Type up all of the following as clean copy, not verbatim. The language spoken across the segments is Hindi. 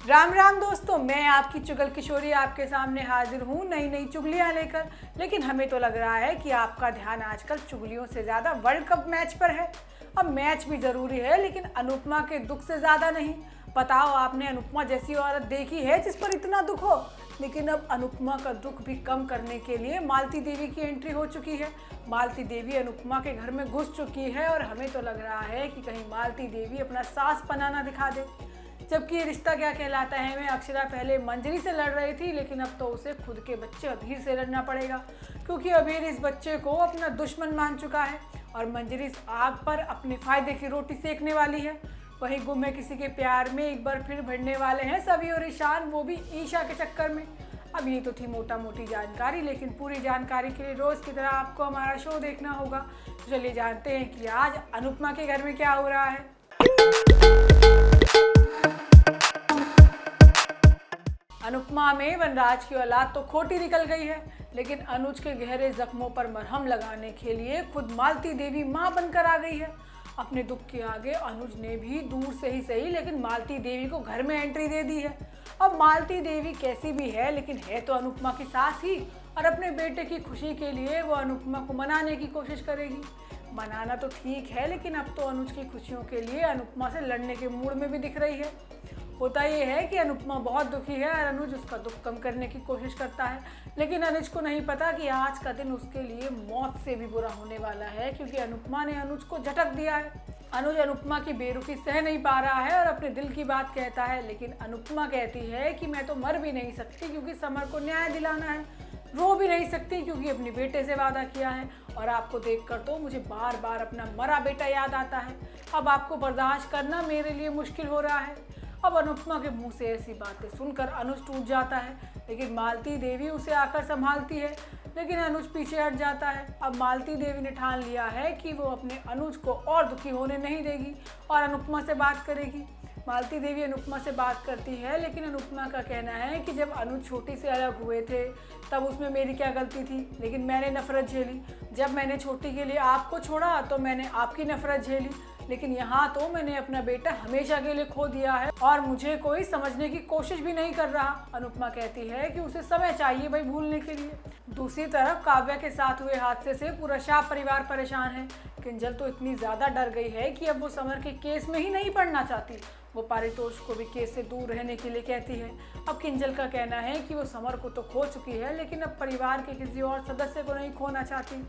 राम राम दोस्तों, मैं आपकी चुगल किशोरी आपके सामने हाजिर हूँ नई नई चुगलियाँ लेकर। लेकिन हमें तो लग रहा है कि आपका ध्यान आजकल चुगलियों से ज़्यादा वर्ल्ड कप मैच पर है। अब मैच भी ज़रूरी है, लेकिन अनुपमा के दुख से ज़्यादा नहीं। बताओ, आपने अनुपमा जैसी औरत देखी है जिस पर इतना दुख हो? लेकिन अब अनुपमा का दुख भी कम करने के लिए मालती देवी की एंट्री हो चुकी है। मालती देवी अनुपमा के घर में घुस चुकी है और हमें तो लग रहा है कि कहीं मालती देवी अपना सास पनाना दिखा दे। जबकि ये रिश्ता क्या कहलाता है में अक्षरा पहले मंजरी से लड़ रही थी, लेकिन अब तो उसे खुद के बच्चे अभीर से लड़ना पड़ेगा, क्योंकि अभीर इस बच्चे को अपना दुश्मन मान चुका है और मंजरी इस आग पर अपने फायदे की रोटी सेकने वाली है। वहीं गुम है किसी के प्यार में एक बार फिर भिड़ने वाले हैं सभी और ईशान, वो भी ईशा के चक्कर में। अब ये तो थी मोटा मोटी जानकारी, लेकिन पूरी जानकारी के लिए रोज़ की तरह आपको हमारा शो देखना होगा। तो चलिए जानते हैं कि आज अनुपमा के घर में क्या हो रहा है। अनुपमा में वनराज की औलाद तो खोटी निकल गई है, लेकिन अनुज के गहरे जख्मों पर मरहम लगाने के लिए खुद मालती देवी मां बनकर आ गई है। अपने दुख के आगे अनुज ने भी दूर से ही सही, लेकिन मालती देवी को घर में एंट्री दे दी है। अब मालती देवी कैसी भी है, लेकिन है तो अनुपमा की सास ही, और अपने बेटे की खुशी के लिए वो अनुपमा को मनाने की कोशिश करेगी। मनाना तो ठीक है, लेकिन अब तो अनुज की खुशियों के लिए अनुपमा से लड़ने के मूड में भी दिख रही है। होता ये है कि अनुपमा बहुत दुखी है और अनुज उसका दुख कम करने की कोशिश करता है, लेकिन अनुज को नहीं पता कि आज का दिन उसके लिए मौत से भी बुरा होने वाला है, क्योंकि अनुपमा ने अनुज को झटक दिया है। अनुज अनुपमा की बेरुखी सह नहीं पा रहा है और अपने दिल की बात कहता है, लेकिन अनुपमा कहती है कि मैं तो मर भी नहीं सकती क्योंकि समर को न्याय दिलाना है, रो भी नहीं सकती क्योंकि अपने बेटे से वादा किया है, और आपको देखकर तो मुझे बार बार अपना मरा बेटा याद आता है। अब आपको बर्दाश्त करना मेरे लिए मुश्किल हो रहा है। अब अनुपमा के मुंह से ऐसी बातें सुनकर अनुज टूट जाता है, लेकिन मालती देवी उसे आकर संभालती है, लेकिन अनुज पीछे हट जाता है। अब मालती देवी ने ठान लिया है कि वो अपने अनुज को और दुखी होने नहीं देगी और अनुपमा से बात करेगी। मालती देवी अनुपमा से बात करती है, लेकिन अनुपमा का कहना है कि जब अनुज छोटी से अलग हुए थे तब उसमें मेरी क्या गलती थी, लेकिन मैंने नफरत झेली। जब मैंने छोटी के लिए आपको छोड़ा तो मैंने आपकी नफरत झेली, लेकिन यहाँ तो मैंने अपना बेटा हमेशा के लिए खो दिया है और मुझे कोई समझने की कोशिश भी नहीं कर रहा। अनुपमा कहती है कि उसे समय चाहिए भाई भूलने के लिए। दूसरी तरफ काव्या के साथ हुए हादसे से पूरा शाह परिवार परेशान है। किंजल तो इतनी ज़्यादा डर गई है कि अब वो समर के केस में ही नहीं पढ़ना चाहती। वो पारितोष को भी केस से दूर रहने के लिए कहती है। अब किंजल का कहना है कि वो समर को तो खो चुकी है, लेकिन अब परिवार के किसी और सदस्य को नहीं खोना चाहती।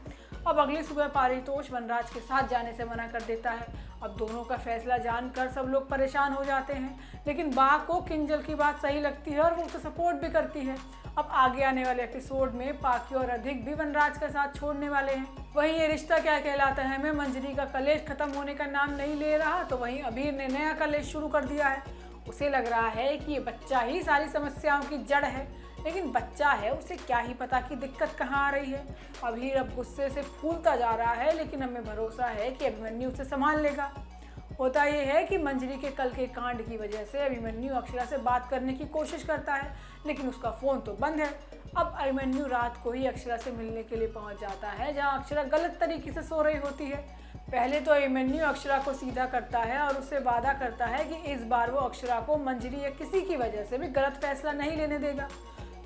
अब अगली सुबह पारितोष वनराज के साथ जाने से मना कर देता है। अब दोनों का फैसला जानकर सब लोग परेशान हो जाते हैं, लेकिन बा को किंजल की बात सही लगती है और वो उसे सपोर्ट भी करती है। अब आगे आने वाले एपिसोड में पाकी और अधिक भी वनराज का साथ छोड़ने वाले हैं। वहीं ये रिश्ता क्या कहलाता है में मंजरी का कलेश खत्म होने का नाम नहीं ले रहा, तो वहीं अभीर ने नया कलेश शुरू कर दिया है। उसे लग रहा है कि ये बच्चा ही सारी समस्याओं की जड़ है, लेकिन बच्चा है, उसे क्या ही पता कि दिक्कत कहाँ आ रही है। अभीर अब गुस्से से फूलता जा रहा है, लेकिन हमें भरोसा है कि अभिमन्यु उसे संभाल लेगा। होता यह है कि मंजरी के कल के कांड की वजह से अभिमन्यु अक्षरा से बात करने की कोशिश करता है, लेकिन उसका फ़ोन तो बंद है। अब अभिमन्यु रात को ही अक्षरा से मिलने के लिए पहुंच जाता है, जहां अक्षरा गलत तरीके से सो रही होती है। पहले तो अभिमन्यु अक्षरा को सीधा करता है और उससे वादा करता है कि इस बार वो अक्षरा को मंजरी या किसी की वजह से भी गलत फैसला नहीं लेने देगा।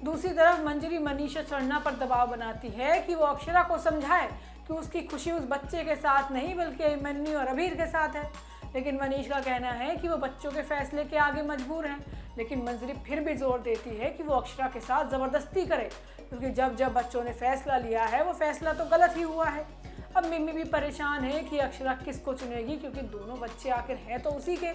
दूसरी तरफ मंजरी मनीषा शर्मा पर दबाव बनाती है कि वो अक्षरा को समझाए कि उसकी खुशी उस बच्चे के साथ नहीं बल्कि अभिमन्यु और अभीर के साथ है, लेकिन मनीष का कहना है कि वो बच्चों के फैसले के आगे मजबूर हैं। लेकिन मंजरी फिर भी जोर देती है कि वो अक्षरा के साथ ज़बरदस्ती करे, क्योंकि जब जब बच्चों ने फैसला लिया है वो फैसला तो गलत ही हुआ है। अब मिम्मी भी परेशान है कि अक्षरा किसको चुनेगी, क्योंकि दोनों बच्चे आखिर हैं तो उसी के।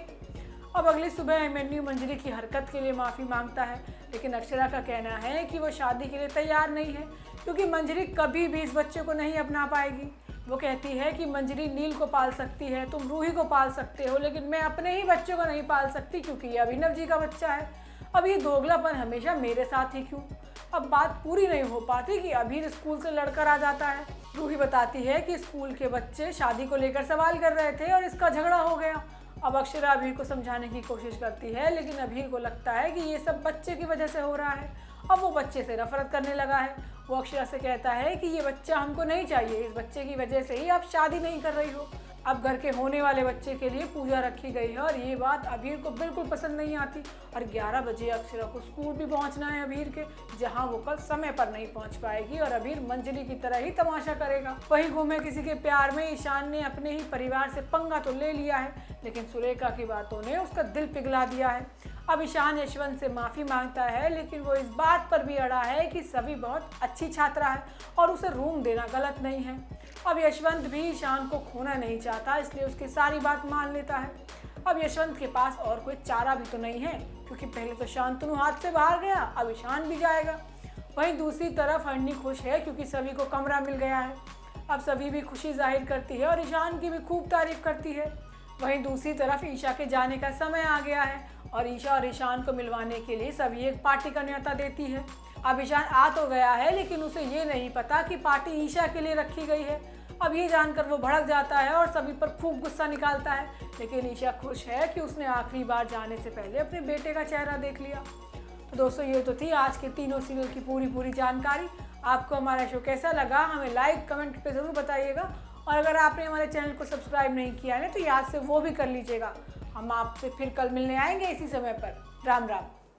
अब अगली सुबह अभिमन्यु मंजरी की हरकत के लिए माफ़ी मांगता है, लेकिन अक्षरा का कहना है कि वो शादी के लिए तैयार नहीं है, क्योंकि मंजरी कभी भी इस बच्चे को नहीं अपना पाएगी। वो कहती है कि मंजरी नील को पाल सकती है, तुम रूही को पाल सकते हो, लेकिन मैं अपने ही बच्चों को नहीं पाल सकती क्योंकि ये अभिनव जी का बच्चा है। अब ये दोगलापन हमेशा मेरे साथ ही क्यों? अब बात पूरी नहीं हो पाती कि अभीर स्कूल से लड़कर आ जाता है। रूही बताती है कि स्कूल के बच्चे शादी को लेकर सवाल कर रहे थे और इसका झगड़ा हो गया। अब अक्षरा अभीर को समझाने की कोशिश करती है, लेकिन अभीर को लगता है कि ये सब बच्चे की वजह से हो रहा है। अब वो बच्चे से नफरत करने लगा है। वो अक्षरा से कहता है कि ये बच्चा हमको नहीं चाहिए, इस बच्चे की वजह से ही आप शादी नहीं कर रही हो। अब घर के होने वाले बच्चे के लिए पूजा रखी गई है और ये बात अभीर को बिल्कुल पसंद नहीं आती। और 11 बजे अक्षरा को स्कूल भी पहुंचना है अभीर के, जहां वो कल समय पर नहीं पहुंच पाएगी और अभीर मंजरी की तरह ही तमाशा करेगा। वहीं गुमे किसी के प्यार में ईशान ने अपने ही परिवार से पंगा तो ले लिया है, लेकिन सुरेखा की बातों ने उसका दिल पिघला दिया है। अब ईशान यशवंत से माफ़ी मांगता है, लेकिन वो इस बात पर भी अड़ा है कि सभी बहुत अच्छी छात्रा है और उसे रूम देना गलत नहीं है। अब यशवंत भी ईशान को खोना नहीं चाहता, इसलिए उसकी सारी बात मान लेता है। अब यशवंत के पास और कोई चारा भी तो नहीं है, क्योंकि पहले तो शांतनु हाथ से बाहर गया, अब ईशान भी जाएगा। वहीं दूसरी तरफ हरनी खुश है क्योंकि सभी को कमरा मिल गया है। अब सभी भी खुशी जाहिर करती है और ईशान की भी खूब तारीफ करती है। वहीं दूसरी तरफ ईशा के जाने का समय आ गया है और ईशा और ईशान को मिलवाने के लिए सभी एक पार्टी का न्योता देती है। अब ईशान आ तो गया है, लेकिन उसे ये नहीं पता कि पार्टी ईशा के लिए रखी गई है। अब ये जानकर वो भड़क जाता है और सभी पर खूब गुस्सा निकालता है, लेकिन ईशा खुश है कि उसने आखिरी बार जाने से पहले अपने बेटे का चेहरा देख लिया। तो दोस्तों, ये तो थी आज के तीनों सीरियल की पूरी जानकारी। आपको हमारा शो कैसा लगा हमें लाइक कमेंट पे ज़रूर बताइएगा, और अगर आपने हमारे चैनल को सब्सक्राइब नहीं किया है तो याद से वो भी कर लीजिएगा। हम आपसे फिर कल मिलने आएंगे इसी समय पर। राम राम।